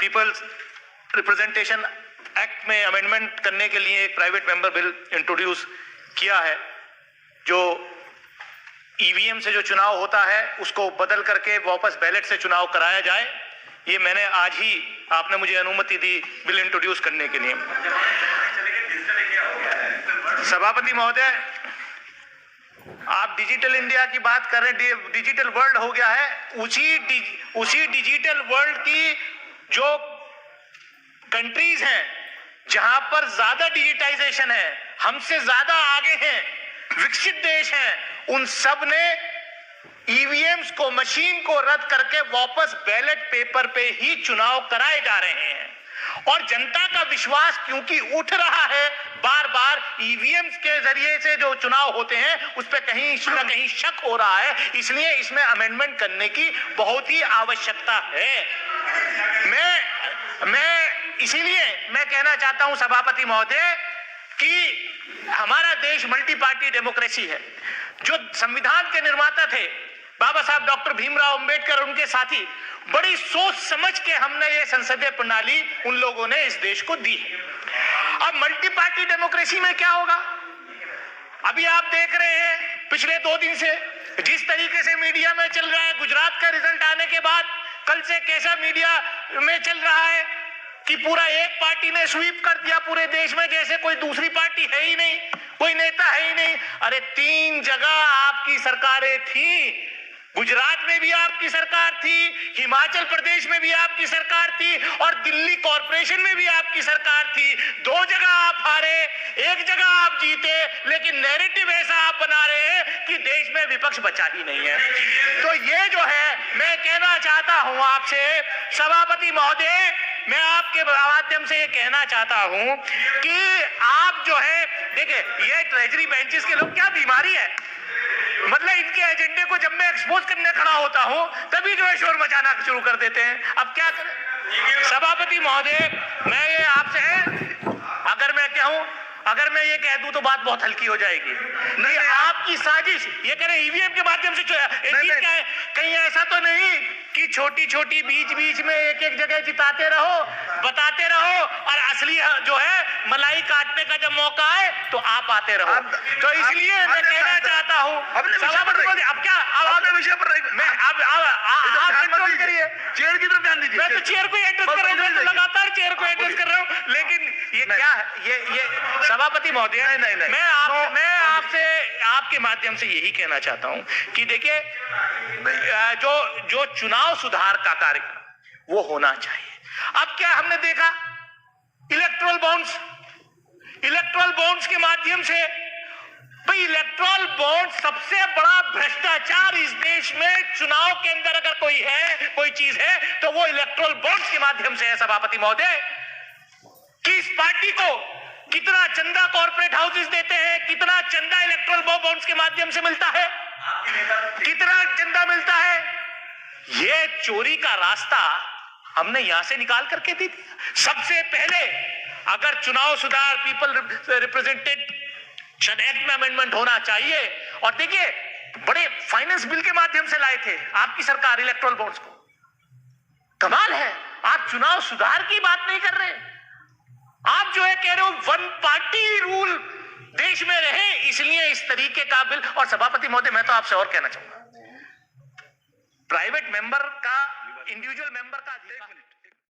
Peoples representation act में amendment करने के लिए एक प्राइवेट मेंबर बिल इंट्रोड्यूस किया है, जो ईवीएम से जो चुनाव होता है उसको बदल करके वापस बैलेट से चुनाव कराया जाए। ये मैंने आज ही, आपने मुझे अनुमति दी बिल इंट्रोड्यूस करने के लिए। सभापति महोदय, आप डिजिटल इंडिया की बात कर रहे हैं, डिजिटल वर्ल्ड हो गया है। उसी डिजिटल वर्ल्ड की जो कंट्रीज हैं जहां पर ज्यादा डिजिटाइजेशन है, हमसे ज्यादा आगे हैं, विकसित देश हैं, उन सब ने ईवीएम्स को, मशीन को रद्द करके वापस बैलेट पेपर पे ही चुनाव कराए जा रहे हैं। और जनता का विश्वास क्योंकि उठ रहा है, बार बार ईवीएम्स के जरिए से जो चुनाव होते हैं उस पर कहीं ना कहीं शक हो रहा है, इसलिए इसमें अमेंडमेंट करने की बहुत ही आवश्यकता है। इसीलिए मैं कहना चाहता हूं सभापति महोदय कि हमारा देश मल्टी पार्टी डेमोक्रेसी है। जो संविधान के निर्माता थे बाबा साहब डॉक्टर भीमराव अंबेडकर, उनके साथी, बड़ी सोच समझ के हमने ये संसदीय प्रणाली उन लोगों ने इस देश को दी है। अब मल्टी पार्टी डेमोक्रेसी में क्या होगा? अभी आप देख रहे हैं पिछले 2 दिन से जिस तरीके से मीडिया में चल रहा है, गुजरात का रिजल्ट आने के बाद कल से कैसा मीडिया में चल रहा है कि पूरा एक पार्टी ने स्वीप कर दिया पूरे देश में, जैसे कोई दूसरी पार्टी है ही नहीं, कोई नेता है ही नहीं। अरे 3 जगह आपकी सरकारें थी, गुजरात में भी आपकी सरकार थी, हिमाचल प्रदेश में भी आपकी सरकार थी और दिल्ली कॉर्पोरेशन में भी आपकी सरकार थी। 2 जगह आप हारे, 1 जगह आप जीते, लेकिन नैरेटिव ऐसा आप बना रहे हैं कि देश में विपक्ष बचा ही नहीं है। तो ये जो है, मैं कहना चाहता हूं आपसे सभापति महोदय, मैं आपके माध्यम से ये कहना चाहता हूं कि आप जो है, देखिए ये ट्रेजरी बेंचेस के लोग, क्या बीमारी है, मतलब इनके एजेंडे को जब मैं एक्सपोज करने खड़ा होता हूं तभी जो है शोर मचाना शुरू कर देते हैं। अब क्या करें सभापति महोदय, मैं ये आपसे, अगर मैं ये कह दूं तो बात बहुत हल्की हो जाएगी। नहीं, आपकी साजिश, ये कह रहे ईवीएम के माध्यम से क्या है, कहीं ऐसा तो नहीं कि छोटी छोटी बीच में एक जगह जिताते रहो, बताते रहो, और असली जो है मलाई काटने का जब मौका आए तो आप आते रहो। तो इसलिए मैं कहना चाहता हूँ, अब क्या आपने विषय पर कंट्रोल करिए, चेयर की तरफ ध्यान दीजिए। मैं तो चेयर को एड्रेस कर रहा हूँ, मैं तो लगातार चेयर को एड्रेस कर रहा हूँ, लेकिन ये क्या है, ये सभापति महोदय, मैं आपसे आपके माध्यम से यही कहना चाहता हूं कि देखिए, जो चुनाव सुधार का कार्यक्रम वो होना चाहिए। अब क्या हमने देखा, इलेक्टोरल बॉन्ड्स के माध्यम से, भाई इलेक्टोरल बॉन्ड सबसे बड़ा भ्रष्टाचार इस देश में, चुनाव के अंदर अगर कोई चीज है तो वो इलेक्टोरल बॉन्ड्स के माध्यम से है सभापति महोदय। कि इस पार्टी को कितना चंदा कॉर्पोरेट हाउसेस देते हैं, कितना चंदा इलेक्टोरल बॉन्ड्स के माध्यम से मिलता है, कितना चंदा मिलता है, ये चोरी का रास्ता हमने यहां से निकाल करके दी थी। सबसे पहले अगर चुनाव सुधार, पीपल रिप्रेजेंटेशन एक्ट में अमेंडमेंट होना चाहिए, और देखिए बड़े फाइनेंस बिल के माध्यम से लाए थे आपकी सरकार इलेक्टोरल बॉन्ड्स को। कमाल है, आप चुनाव सुधार की बात नहीं कर रहे, आप जो है कह रहे हो 1 पार्टी रूल देश में रहे, इसलिए इस तरीके का बिल। और सभापति महोदय, मैं तो आपसे और कहना चाहूंगा, प्राइवेट मेंबर का, इंडिविजुअल मेंबर का